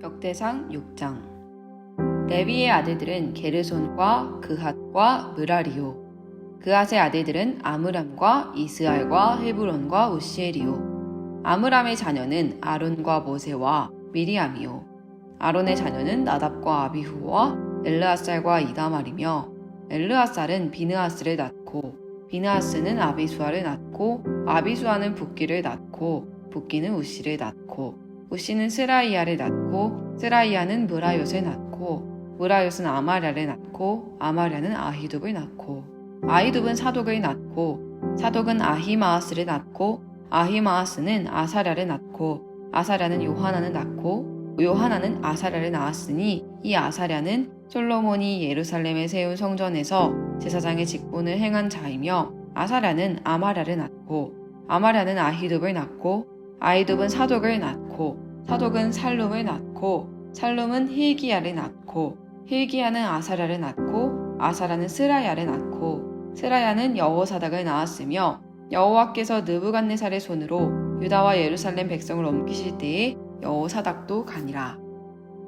역대상 6장. 레위의 아들들은 게르손과 그핫과 므라리요. 그핫의 아들들은 아므람과 이스알과 헤브론과 우시엘이요. 아므람의 자녀는 아론과 모세와 미리암이요. 아론의 자녀는 나답과 아비후와 엘르아살과 이다말이며, 엘르아살은 비느하스를 낳고, 비느하스는 아비수아를 낳고, 아비수아는 붓기를 낳고, 붓기는 우시를 낳고, 우시는 스라이야를 낳고, 스라이야는 므라옅을 낳고, 므라옅은 아마랴를 낳고, 아마랴는 아히둡을 낳고, 아히둡은 사독을 낳고, 사독은 아히마아스를 낳고, 아히마아스는 아사랴를 낳고, 아사랴는 요하나는 낳고, 요하나는 아사랴를 낳았으니, 이 아사랴는 솔로몬이 예루살렘에 세운 성전에서 제사장의 직분을 행한 자이며, 아사랴는 아마랴를 낳고, 아마랴는 아히둡을 낳고, 아히둡은 사독을 낳고, 사독은 살룸을 낳고, 살룸은 힐기야를 낳고, 힐기야는 아사랴를 낳고, 아사랴는 스라야를 낳고, 스라야는 여호사닥을 낳았으며, 여호와께서 느부갓네살의 손으로 유다와 예루살렘 백성을 옮기실 때에 여호사닥도 가니라.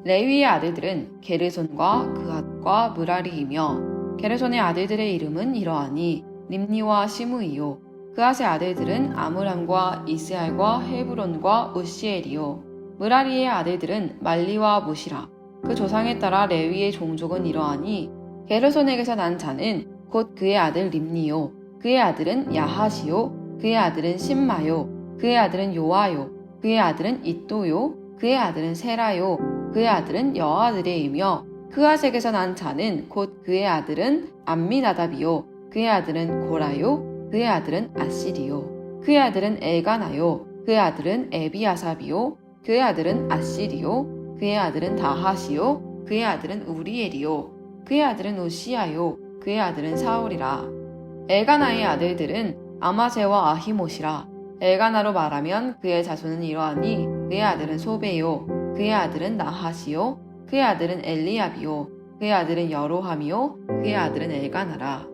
레위의 아들들은 게르손과 그핫과 므라리이며, 게르손의 아들들의 이름은 이러하니 림니와 시므이요. 그핫의 아들들은 아므람과 이스알과 헤브론과 우시엘이요. 므라리의 아들들은 말리와 무시라. 그 조상에 따라 레위의 종족은 이러하니 게르손에게서 난 자는 곧 그의 아들 림니요. 그의 아들은 야하시요. 그의 아들은 심마요. 그의 아들은 요아요. 그의 아들은 이또요. 그의 아들은 세라요. 그의 아들은 여아들이며, 그핫에게서 난 자는 곧 그의 아들은 암미나답이요. 그의 아들은 고라요. 그의 아들은 아시리요. 그의 아들은 엘가나요. 그의 아들은 에비아삽이요. 그의 아들은 아시리요. 그의 아들은 다하시요. 그의 아들은 우리엘이요. 그의 아들은 우시야요. 그의 아들은 사울이라. 엘가나의 아들들은 아마세와 아히못이라. 엘가나로 말하면 그의 자손은 이러하니 그의 아들은 소베요. 그의 아들은 나하시요. 그의 아들은 엘리압이요. 그의 아들은 여로함이요. 그의 아들은 엘가나라.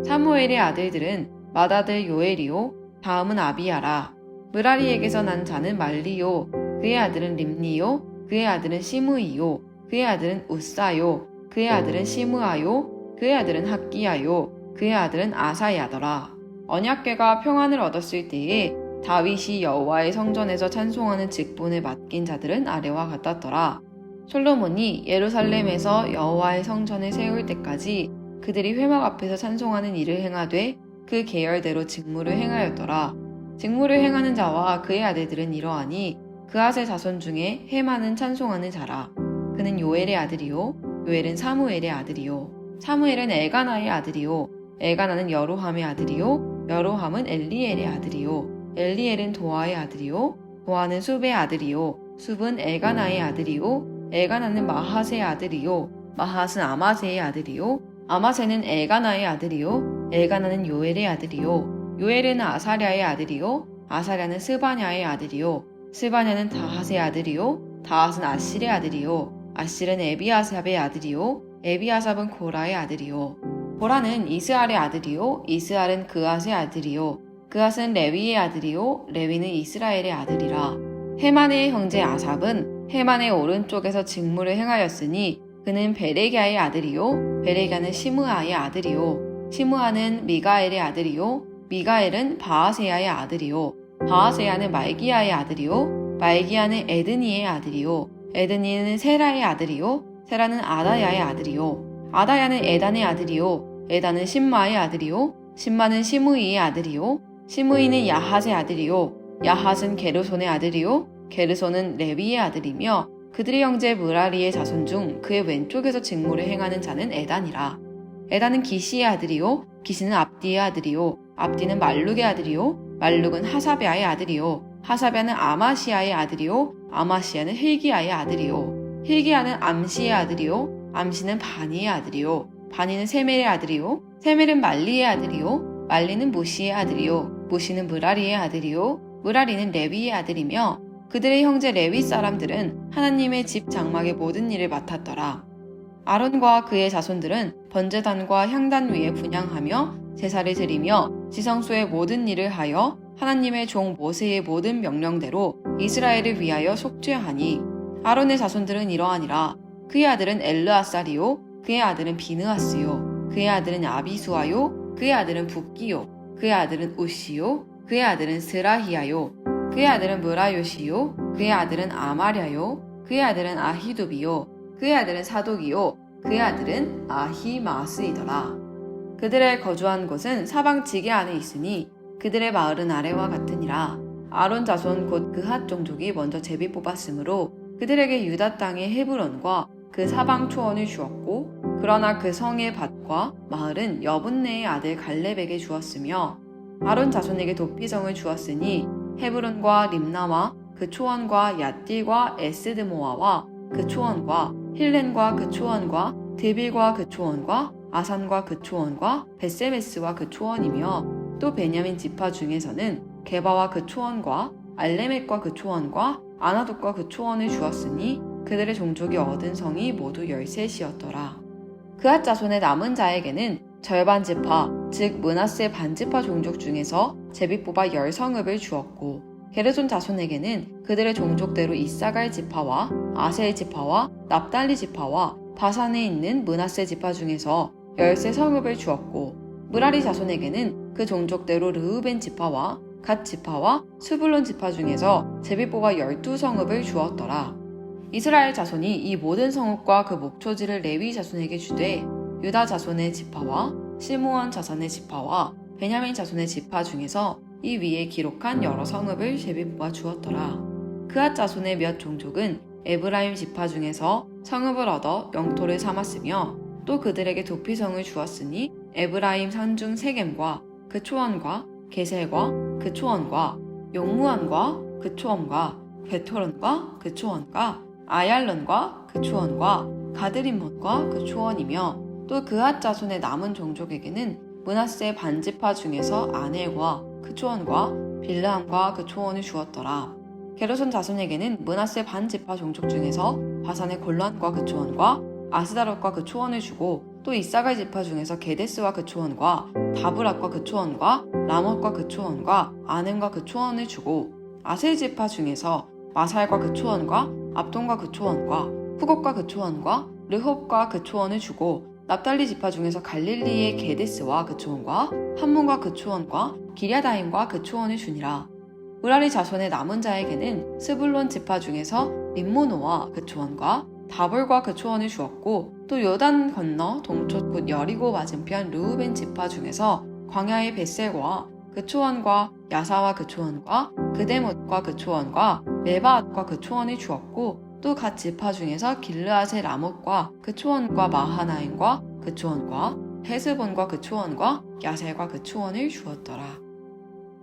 사무엘의 아들들은 맏아들 요엘이요. 다음은 아비야라. 므라리에게서 난 자는 말리요. 그의 아들은 림니요. 그의 아들은 시므이요. 그의 아들은 우사요. 그의 아들은 시므아요. 그의 아들은 학기야요. 그의 아들은 아사야더라. 언약궤가 평안을 얻었을 때에 다윗이 여호와의 성전에서 찬송하는 직분을 맡긴 자들은 아래와 같았더라. 솔로몬이 예루살렘에서 여호와의 성전을 세울 때까지 그들이 회막 앞에서 찬송하는 일을 행하되 그 계열대로 직무를 행하였더라. 직무를 행하는 자와 그의 아들들은 이러하니 그핫의 자손 중에 헤만은 찬송하는 자라. 그는 요엘의 아들이요. 요엘은 사무엘의 아들이요. 사무엘은 엘가나의 아들이요. 엘가나는 여로함의 아들이요. 여로함은 엘리엘의 아들이요. 엘리엘은 도아의 아들이요. 도아는 숲의 아들이요. 숲은 엘가나의 아들이요. 엘가나는 마핫의 아들이요. 마핫은 아마세의 아들이요. 아마세는 엘가나의 아들이요. 엘가나는 요엘의 아들이요. 요엘은 아사랴의 아들이요. 아사랴는 스바냐의 아들이요. 스바냐는 다핫의 아들이요. 다핫은 아실의 아들이요. 아실은 에비아삽의 아들이요. 에비아삽은 고라의 아들이요. 고라는 이스알의 아들이요. 이스알은 그핫의 아들이요. 그핫은 레위의 아들이요. 레위는 이스라엘의 아들이라. 헤만의 형제 아삽은 헤만의 오른쪽에서 직무를 행하였으니 그는 베레갸의 아들이요. 베레갸는 시므아의 아들이요. 시므아는 미가엘의 아들이요. 미가엘은 바아세야의 아들이요. 바아세야는 말기야의 아들이요. 말기야는 에드니의 아들이요. 에드니는 세라의 아들이요. 세라는 아다야의 아들이요. 아다야는 에단의 아들이요. 에단은 심마의 아들이요. 심마는 시므이의 아들이요. 시므이는 야핫의 아들이요. 야핫은 게르손의 아들이요. 게르손은 레위의 아들이며, 그들의 형제 므라리의 자손 중 그의 왼쪽에서 직무를 행하는 자는 에단이라. 에단은 기시의 아들이요. 기시는 압디의 아들이요. 압디는 말룩의 아들이요. 말룩은 하사베아의 아들이요. 하사베아는 아마시아의 아들이요. 아마시아는 힐기야의 아들이요. 힐기야는 암시의 아들이요. 암시는 바니의 아들이요. 바니는 세멜의 아들이요. 세멜은 말리의 아들이요. 말리는 무시의 아들이요. 무시는 므라리의 아들이요. 므라리는 레위의 아들이며, 그들의 형제 레위 사람들은 하나님의 집 장막의 모든 일을 맡았더라. 아론과 그의 자손들은 번제단과 향단 위에 분향하며 제사를 드리며 지성소의 모든 일을 하여 하나님의 종 모세의 모든 명령대로 이스라엘을 위하여 속죄하니, 아론의 자손들은 이러하니라. 그의 아들은 엘르아살이요 그의 아들은 비느하스요 그의 아들은 아비수아요 그의 아들은 붓기요 그의 아들은 우시요 그의 아들은 스라히야요 그의 아들은 무라요시요 그의 아들은 아마랴요 그의 아들은 아히두비요 그의 아들은 사독이요 그의 아들은 아히마스이더라. 그들의 거주한 곳은 사방 지게 안에 있으니 그들의 마을은 아래와 같으니라. 아론 자손 곧 그핫 종족이 먼저 제비 뽑았으므로 그들에게 유다 땅의 헤브론과 그 사방 초원을 주었고, 그러나 그 성의 밭과 마을은 여분네의 아들 갈렙에게 주었으며, 아론 자손에게 도피성을 주었으니 헤브론과 림나와 그 초원과 얏딜과 에스드모아와 그 초원과 힐렌과 그 초원과 드빌과 그 초원과 아산과 그 초원과 벳세메스와 그 초원이며, 또 베냐민 지파 중에서는 게바와 그 초원과 알레멕과 그 초원과 아나돗과 그 초원을 주었으니 그들의 종족이 얻은 성이 모두 13이었더라. 그핫 자손의 남은 자에게는 절반 지파, 즉 므낫세 반지파 종족 중에서 제비 뽑아 10성읍을 주었고, 게르손 자손에게는 그들의 종족대로 이사갈 지파와 아셀 지파와 납달리 지파와 바산에 있는 므낫세 지파 중에서 13성읍을 주었고, 무라리 자손에게는 그 종족대로 르우벤 지파와 갓 지파와 스불론 지파 중에서 제비 뽑아 12성읍을 주었더라. 이스라엘 자손이 이 모든 성읍과 그 목초지를 레위 자손에게 주되, 유다 자손의 지파와 시므온 자손의 지파와 베냐민 자손의 지파 중에서 이 위에 기록한 여러 성읍을 제비 뽑아 주었더라. 그핫 자손의 몇 종족은 에브라임 지파 중에서 성읍을 얻어 영토를 삼았으며, 또 그들에게 도피성을 주었으니 에브라임 산중 세겜과 그 초원과 게셀과 그 초원과 용무안과 그 초원과 베토론과 그 초원과 아얄론과 그 초원과 가드림못과 그 초원이며, 또 그핫 자손의 남은 종족에게는 므낫세 반지파 중에서 아넬과 그 초원과 빌라함과 그 초원을 주었더라. 게르손 자손에게는 므낫세 반지파 종족 중에서 바산의 골란과 그 초원과 아스다롯과 그 초원을 주고, 또 이사갈 지파 중에서 게데스와 그 초원과 다브락과 그 초원과 라못과 그 초원과 아넴과 그 초원을 주고, 아셀 지파 중에서 마살과 그 초원과 압돈과 그 초원과 후곡과 그 초원과 르홉과 그 초원을 주고, 납달리 지파 중에서 갈릴리의 게데스와 그 초원과 함몬과 그 초원과 기랴다임과 그 초원을 주니라. 무라리 자손의 남은 자에게는 스불론 지파 중에서 림모노와 그 초원과 다볼과 그 초원을 주었고, 또 요단 건너 동쪽 곧 여리고 맞은편 르우벤 지파 중에서 광야의 벳셀과 그 초원과 야사와 그 초원과 그데못과 그 초원과 메바앗과 그 초원을 주었고, 또 갓 지파 중에서 길르앗의 라못과 그 초원과 마하나임과 그 초원과 헤스본과 그 초원과 야셀과 그 초원을 주었더라.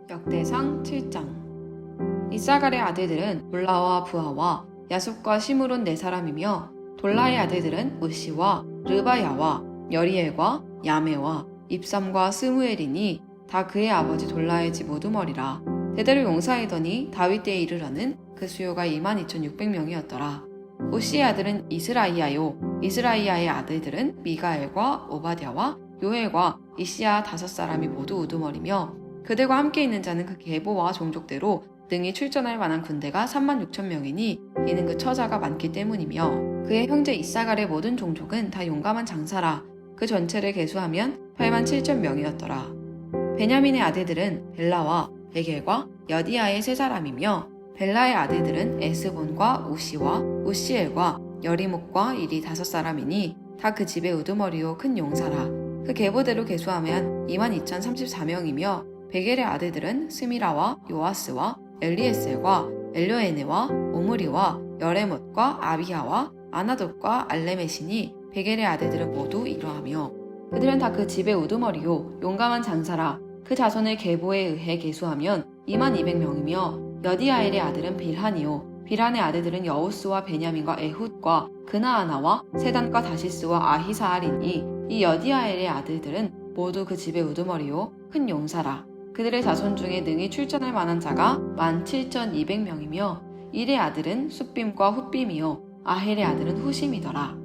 역대상 7장. 이사갈의 아들들은 돌라와 부하와 야숲과 시므론 4사람이며, 돌라의 아들들은 우시와 르바야와 여리엘과 야메와 입삼과 스무엘이니 다 그의 아버지 돌라의 집 우두머리라. 대대로 용사이더니 다윗 때에 이르러는 그 수요가 22,600명이었더라. 우시의 아들은 이스라이야요, 이스라이야의 아들들은 미가엘과 오바댜와 요엘과 이시야 5사람이 모두 우두머리며, 그들과 함께 있는 자는 그 계보와 종족대로 능히 출전할 만한 군대가 36,000명이니 이는 그 처자가 많기 때문이며, 그의 형제 이사갈의 모든 종족은 다 용감한 장사라. 그 전체를 계수하면 87,000명이었더라. 베냐민의 아들들은 벨라와 베겔과 여디아의 3사람이며, 벨라의 아들들은 에스본과 우시와 우시엘과 여리목과 일이 5사람이니 다 그 집의 우두머리요 큰 용사라. 그 계보대로 계수하면 22,034명이며, 베겔의 아들들은 스미라와 요아스와 엘리에셀과 엘료에네와 오므리와 여레못과 아비야와 아나돗과 알레메시니 베겔의 아들들은 모두 이러하며, 그들은 다 그 집의 우두머리요 용감한 장사라. 그 자손의 계보에 의해 계수하면 22,000명이며, 여디아엘의 아들은 빌한이요 빌한의 아들들은 여우스와 베냐민과 에훗과 그나아나와 세단과 다시스와 아히사알이니 이 여디아엘의 아들들은 모두 그 집의 우두머리요 큰 용사라. 그들의 자손 중에 능히 출전할 만한 자가 17,200명이며, 일의 아들은 숫빔과 훗빔이요 아헬의 아들은 후심이더라.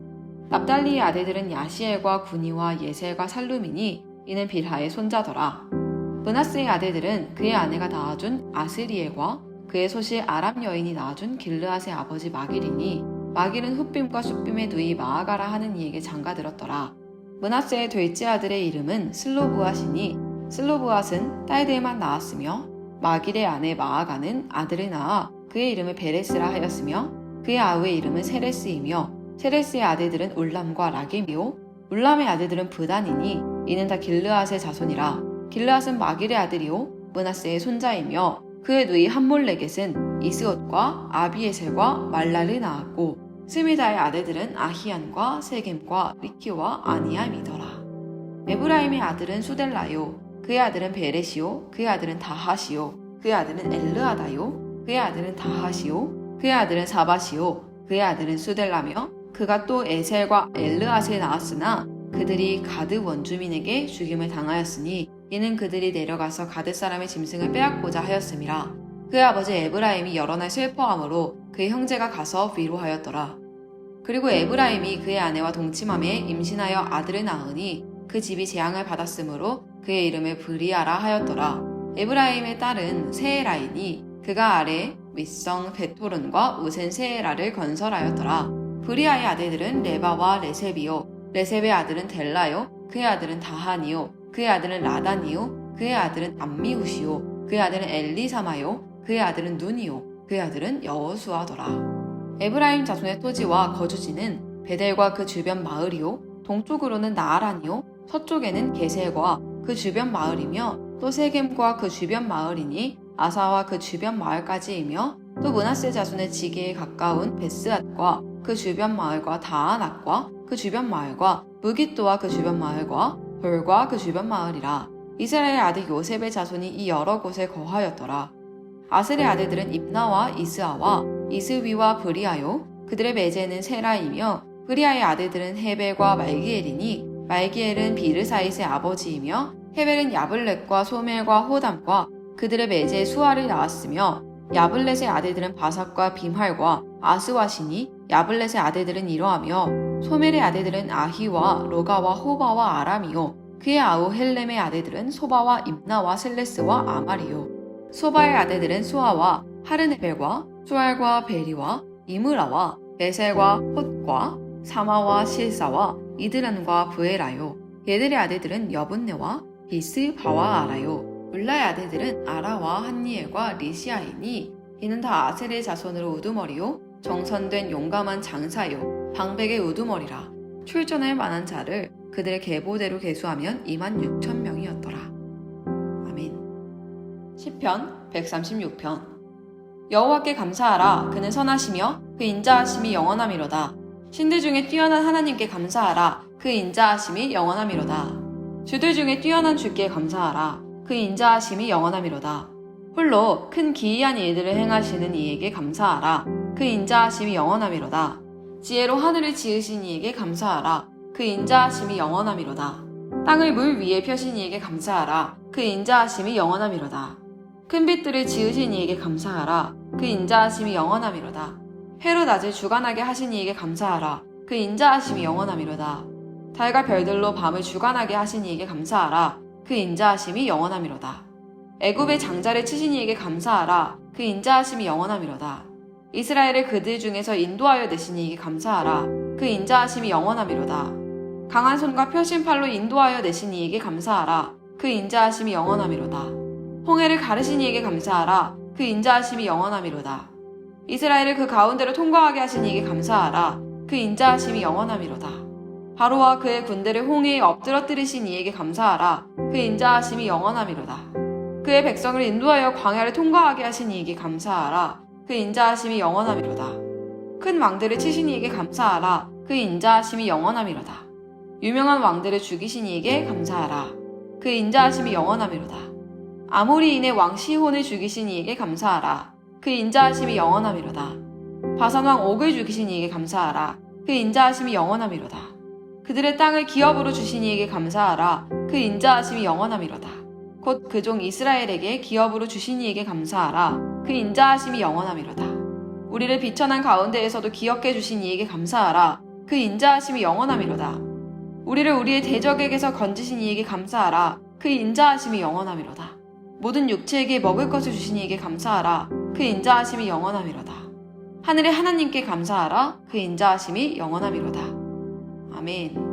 납달리의 아들들은 야시엘과 구니와 예셀과 살룸이니 이는 빌하의 손자더라. 므낫세의 아들들은 그의 아내가 낳아준 아스리엘과 그의 소시 아람 여인이 낳아준 길르앗의 아버지 마길이니 마길은 훗빔과 숫빔의 누이 마아가라 하는 이에게 장가들었더라. 므낫세의 둘째 아들의 이름은 슬로브앗이니 슬로브앗은 딸들만 낳았으며 마길의 아내 마아가는 아들을 낳아 그의 이름을 베레스라 하였으며 그의 아우의 이름은 세레스이며 세레스의 아들들은 울람과 라겜이요 울람의 아들들은 브단이니 이는 다 길르앗의 자손이라. 길르앗은 마길의 아들이요 므낫세의 손자이며 그의 누이 함몰레겟은 이스옷과 아비에셀과 말라를 낳았고 스미다의 아들들은 아히안과 세겜과 리키와 아니암이더라. 에브라임의 아들은 수델라요 그의 아들은 베레시요 그의 아들은 다하시요 그의 아들은 엘르아다요 그의 아들은 다하시요 그의 아들은 사바시요 그의 아들은 수델라며 그가 또 에셀과 엘르앗을 낳았으나 그들이 가드 원주민에게 죽임을 당하였으니 이는 그들이 내려가서 가드 사람의 짐승을 빼앗고자 하였음이라. 그의 아버지 에브라임이 여러 날 슬퍼함으로 그의 형제가 가서 위로하였더라. 그리고 에브라임이 그의 아내와 동침함에 임신하여 아들을 낳으니 그 집이 재앙을 받았으므로 그의 이름을 브리아라 하였더라. 에브라임의 딸은 세에라이니 그가 아래 윗성 베토른과 우센 세에라를 건설하였더라. 브리아의 아들들은 레바와 레셉이요 레셉의 아들은 델라요 그의 아들은 다한이요 그의 아들은 라단이요 그의 아들은 암미우시요 그의 아들은 엘리사마요 그의 아들은 눈이요 그의 아들은 여호수아더라. 에브라임 자손의 토지와 거주지는 베델과 그 주변 마을이요 동쪽으로는 나아란이요 서쪽에는 게셀과 그 주변 마을이며 또 세겜과 그 주변 마을이니 아사와 그 주변 마을까지이며 또 므낫세 자손의 지게에 가까운 베스앗과 그 주변 마을과 다아낙과 그 주변 마을과 무깃도와 그 주변 마을과 돌과 그 주변 마을이라. 이스라엘 아들 요셉의 자손이 이 여러 곳에 거하였더라. 아셀의 아들들은 입나와 이스아와 이스위와 브리아요 그들의 매제는 세라이며 브리아의 아들들은 헤벨과 말기엘이니 말기엘은 비르사잇의 아버지이며 헤벨은 야블렛과 소멜과 호담과 그들의 매제 수아를 낳았으며 야블렛의 아들들은 바삭과 빔할과 아스와시니 야블렛의 아들들은 이러하며 소멜의 아들들은 아히와 로가와 호바와 아람이요 그의 아우 헬렘의 아들들은 소바와 임나와 셀레스와 아말이요 소바의 아들들은 수아와 하르네벨과 수알과 베리와 이므라와 베셀과 홑과 사마와 실사와 이드란과 부에라요 얘들의 아들들은 여분네와 비스바와 아라요 울라의 아들들은 아라와 한니엘과 리시아이니 이는 다 아셀의 자손으로 우두머리요 정선된 용감한 장사요 방백의 우두머리라. 출전할 만한 자를 그들의 계보대로 계수하면 26,000명이었더라. 아멘. 시편 136편. 여호와께 감사하라. 그는 선하시며 그 인자하심이 영원하미로다. 신들 중에 뛰어난 하나님께 감사하라. 그 인자하심이 영원하미로다. 주들 중에 뛰어난 주께 감사하라. 그 인자하심이 영원하미로다. 홀로 큰 기이한 일들을 행하시는 이에게 감사하라. 그 인자하심이 영원하미로다. 지혜로 하늘을 지으신 이에게 감사하라. 그 인자하심이 영원하미로다. 땅을 물 위에 펴신 이에게 감사하라. 그 인자하심이 영원하미로다. 큰 빛들을 지으신 이에게 감사하라. 그 인자하심이 영원하미로다. 해로 낮을 주관하게 하신 이에게 감사하라. 그 인자하심이 영원하미로다. 달과 별들로 밤을 주관하게 하신 이에게 감사하라. 그 인자하심이 영원하미로다. 애굽의 장자를 치신 이에게 감사하라. 그 인자하심이 영원하미로다. 이스라엘을 그들 중에서 인도하여 내신 이에게 감사하라. 그 인자하심이 영원하미로다. 강한 손과 펴신 팔로 인도하여 내신 이에게 감사하라. 그 인자하심이 영원하미로다. 홍해를 가르신 이에게 감사하라. 그 인자하심이 영원하미로다. 이스라엘을 그 가운데로 통과하게 하신 이에게 감사하라. 그 인자하심이 영원하미로다. 바로와 그의 군대를 홍해에 엎드러뜨리신 이에게 감사하라. 그 인자하심이 영원하미로다. 그의 백성을 인도하여 광야를 통과하게 하신 이에게 감사하라. 그 인자하심이 영원하미로다. 큰 왕들을 치신 이에게 감사하라. 그 인자하심이 영원하미로다. 유명한 왕들을 죽이신 이에게 감사하라. 그 인자하심이 영원하미로다. 아모리인의 왕 시혼을 죽이신 이에게 감사하라. 그 인자하심이 영원하미로다. 바산왕 옥을 죽이신 이에게 감사하라. 그 인자하심이 영원하미로다. 그들의 땅을 기업으로 주신 이에게 감사하라. 그 인자하심이 영원하미로다. 곧 그 종 이스라엘에게 기업으로 주신 이에게 감사하라. 그 인자하심이 영원하미로다. 우리를 비천한 가운데에서도 기억해 주신 이에게 감사하라. 그 인자하심이 영원하미로다. 우리를 우리의 대적에게서 건지신 이에게 감사하라. 그 인자하심이 영원하미로다. 모든 육체에게 먹을 것을 주신 이에게 감사하라. 그 그 인자하심이 영원함이로다. 하늘의 하나님께 감사하라. 그 인자하심이 영원함이로다. 아멘.